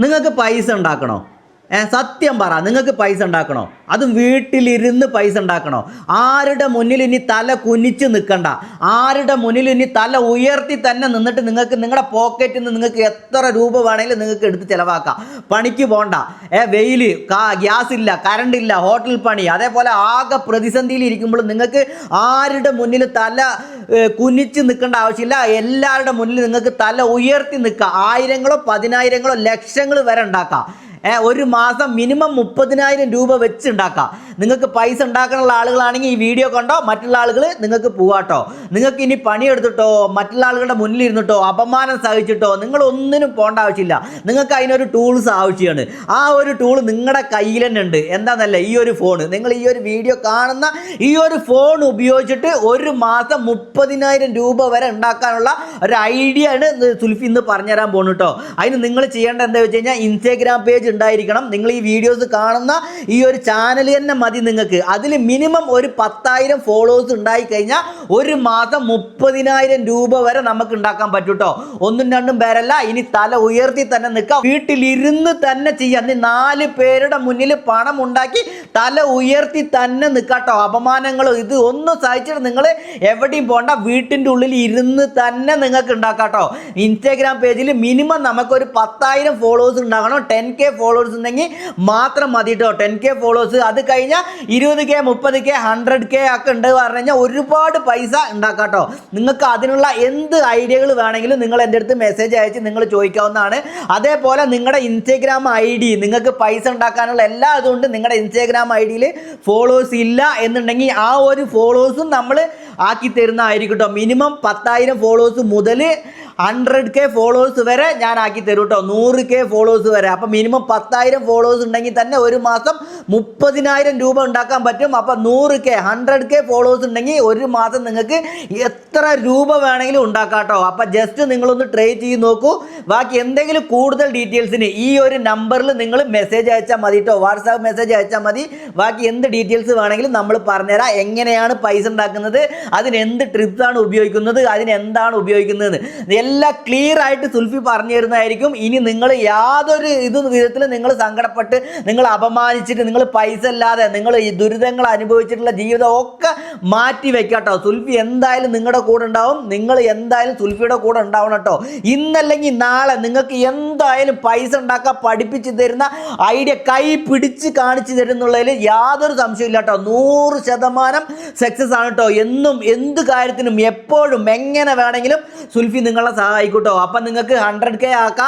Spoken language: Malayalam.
നിങ്ങൾക്ക് പൈസ ഉണ്ടാക്കണോ? സത്യം പറ, നിങ്ങൾക്ക് പൈസ ഉണ്ടാക്കണോ? അതും വീട്ടിലിരുന്ന് പൈസ ഉണ്ടാക്കണോ? ആരുടെ മുന്നിൽ ഇനി തല കുനിച്ച് നിൽക്കണ്ട, ആരുടെ മുന്നിൽ ഇനി തല ഉയർത്തി തന്നെ നിന്നിട്ട് നിങ്ങൾക്ക് നിങ്ങളുടെ പോക്കറ്റിൽ നിന്ന് നിങ്ങൾക്ക് എത്ര രൂപ വേണമെങ്കിലും നിങ്ങൾക്ക് എടുത്ത് ചിലവാക്കാം. പണിക്ക് പോകണ്ട, വെയിൽ, ഗ്യാസ് ഇല്ല, കറണ്ട് ഇല്ല, ഹോട്ടൽ പണി, അതേപോലെ ആകെ പ്രതിസന്ധിയിൽ ഇരിക്കുമ്പോൾ നിങ്ങൾക്ക് ആരുടെ മുന്നിൽ തല കുനിച്ച് നിൽക്കേണ്ട ആവശ്യമില്ല. എല്ലാവരുടെ മുന്നിൽ നിങ്ങൾക്ക് തല ഉയർത്തി നിൽക്കാം. ആയിരങ്ങളോ പതിനായിരങ്ങളോ ലക്ഷങ്ങൾ വരെ ഉണ്ടാക്കാം. ഒരു മാസം മിനിമം 30,000 രൂപ വെച്ച് ഉണ്ടാക്കാം. നിങ്ങൾക്ക് പൈസ ഉണ്ടാക്കാനുള്ള ആളുകളാണെങ്കിൽ ഈ വീഡിയോ കണ്ടോ, മറ്റുള്ള ആളുകൾ നിങ്ങൾക്ക് പോവാട്ടോ. നിങ്ങൾക്ക് ഇനി പണിയെടുത്തിട്ടോ മറ്റുള്ള ആളുകളുടെ മുന്നിൽ ഇരുന്നിട്ടോ അപമാനം സഹിച്ചിട്ടോ നിങ്ങൾ ഒന്നിനും പോകേണ്ട ആവശ്യമില്ല. നിങ്ങൾക്ക് അതിനൊരു ടൂൾസ് ആവശ്യമാണ്. ആ ഒരു ടൂൾ നിങ്ങളുടെ കയ്യിൽ തന്നെ ഉണ്ട്. എന്താണെന്നല്ല, ഈ ഒരു ഫോൺ, നിങ്ങൾ ഈ ഒരു വീഡിയോ കാണുന്ന ഈ ഒരു ഫോൺ ഉപയോഗിച്ചിട്ട് ഒരു മാസം 30,000 രൂപ വരെ ഉണ്ടാക്കാനുള്ള ഒരു ഐഡിയ ആണ് സുൽഫി ഇന്ന് പറഞ്ഞുതരാൻ പോകുന്നു കേട്ടോ. അതിന് നിങ്ങൾ ചെയ്യേണ്ടത് എന്താ വെച്ച് കഴിഞ്ഞാൽ, ഇൻസ്റ്റാഗ്രാം പേജ് ഉണ്ടായിരിക്കണം. നിങ്ങൾ ഈ വീഡിയോസ് കാണുന്ന ഈ ഒരു ചാനൽ തന്നെ മതി നിങ്ങൾക്ക്. അതിൽ മിനിമം ഒരു 10,000 ഫോളോവേഴ്സ് ഉണ്ടായി കഴിഞ്ഞാൽ ഒരു മാസം 30,000 രൂപ വരെ നമുക്ക് ഉണ്ടാക്കാൻ പറ്റും കേട്ടോ. ഒന്നും രണ്ടും പേരല്ല, ഇനി തല ഉയർത്തി തന്നെ നിൽക്കാം. വീട്ടിലിരുന്ന് തന്നെ ചെയ്യാം. 4 പേരുടെ മുന്നിൽ പണം ഉണ്ടാക്കി തല ഉയർത്തി തന്നെ നിൽക്കാട്ടോ. അപമാനങ്ങളും ഇത് ഒന്നും സഹിച്ചിട്ട് നിങ്ങൾ എവിടെയും പോകണ്ട, വീട്ടിൻ്റെ ഉള്ളിൽ ഇരുന്ന് തന്നെ നിങ്ങൾക്ക് ഉണ്ടാക്കാട്ടോ. ഇൻസ്റ്റാഗ്രാം പേജിൽ മിനിമം നമുക്കൊരു 10,000 ഫോളോവേഴ്സ് ഉണ്ടാകണം. 10K ഫോളോവേഴ്സ് ഉണ്ടെങ്കിൽ മാത്രം മതി കേട്ടോ. 10K ഫോളോവേഴ്സ്, അത് കഴിഞ്ഞാൽ 20K 30K 100K ഒക്കെ ഉണ്ട് പറഞ്ഞു കഴിഞ്ഞാൽ ഒരുപാട് പൈസ ഉണ്ടാക്കാട്ടോ. നിങ്ങൾക്ക് അതിനുള്ള എന്ത് ഐഡിയകൾ വേണമെങ്കിലും നിങ്ങൾ എൻ്റെ അടുത്ത് മെസ്സേജ് അയച്ച് നിങ്ങൾ ചോദിക്കാവുന്നതാണ്. അതേപോലെ നിങ്ങളുടെ ഇൻസ്റ്റാഗ്രാം ID, നിങ്ങൾക്ക് പൈസ ഉണ്ടാക്കാനുള്ള എല്ലാ ഇതുകൊണ്ട് നിങ്ങളുടെ ഇൻസ്റ്റാഗ്രാം ID-യിൽ ഫോളോവേഴ്സ് ഇല്ല എന്നുണ്ടെങ്കിൽ ആ ഒരു ഫോളോവേഴ്സും നമ്മൾ ആക്കി തരുന്നതായിരിക്കും കേട്ടോ. മിനിമം 10,000 ഫോളോവേഴ്സ് മുതൽ 100K ഫോളോവേഴ്സ് വരെ ഞാൻ ആക്കി തരും കേട്ടോ. 100K ഫോളോവേഴ്സ് വരെ. അപ്പം മിനിമം 10,000 ഫോളോവേഴ്സ് ഉണ്ടെങ്കിൽ തന്നെ ഒരു മാസം 30,000 രൂപ ഉണ്ടാക്കാൻ പറ്റും. അപ്പം 100K 100K ഫോളോവേഴ്സ് ഉണ്ടെങ്കിൽ ഒരു മാസം നിങ്ങൾക്ക് എത്ര രൂപ വേണമെങ്കിലും ഉണ്ടാക്കാം കേട്ടോ. അപ്പം ജസ്റ്റ് നിങ്ങളൊന്ന് ട്രൈ ചെയ്ത് നോക്കൂ. ബാക്കി എന്തെങ്കിലും കൂടുതൽ ഡീറ്റെയിൽസിന് ഈ ഒരു നമ്പറിൽ നിങ്ങൾ മെസ്സേജ് അയച്ചാൽ മതി കേട്ടോ. വാട്സാപ്പ് മെസ്സേജ് അയച്ചാൽ മതി. ബാക്കി എന്ത് ഡീറ്റെയിൽസ് വേണമെങ്കിലും നമ്മൾ പറഞ്ഞുതരാം. എങ്ങനെയാണ് പൈസ ഉണ്ടാക്കുന്നത്, അതിന് എന്ത് ട്രിപ്സാണ് ഉപയോഗിക്കുന്നത്, അതിനെന്താണ് ഉപയോഗിക്കുന്നത്, എല്ലാം ക്ലിയർ ആയിട്ട് സുൽഫി പറഞ്ഞു തരുന്നതായിരിക്കും. ഇനി നിങ്ങൾ യാതൊരു വിധത്തിൽ നിങ്ങൾ സങ്കടപ്പെട്ട് നിങ്ങൾ അപമാനിച്ചിട്ട് നിങ്ങൾ പൈസ ഇല്ലാതെ നിങ്ങൾ ഈ ദുരിതങ്ങൾ അനുഭവിച്ചിട്ടുള്ള ജീവിതം ഒക്കെ മാറ്റി വെക്കാട്ടോ. സുൽഫി എന്തായാലും നിങ്ങളുടെ കൂടെ ഉണ്ടാവും. നിങ്ങൾ എന്തായാലും സുൽഫിയുടെ കൂടെ ഉണ്ടാവണം കേട്ടോ. ഇന്നല്ലെങ്കിൽ നാളെ നിങ്ങൾക്ക് എന്തായാലും പൈസ ഉണ്ടാക്കാൻ പഠിപ്പിച്ച് തരുന്ന ഐഡിയ കൈ പിടിച്ച് കാണിച്ചു തരുന്നുള്ളതിൽ യാതൊരു സംശയമില്ല കേട്ടോ. 100% സക്സസ് ആണ് കേട്ടോ. എന്നും എന്ത് കാര്യത്തിനും എപ്പോഴും എങ്ങനെ വേണമെങ്കിലും സുൽഫി നിങ്ങളെ സഹായിക്കൂട്ടോ. അപ്പം നിങ്ങൾക്ക് 100K ആക്കാം.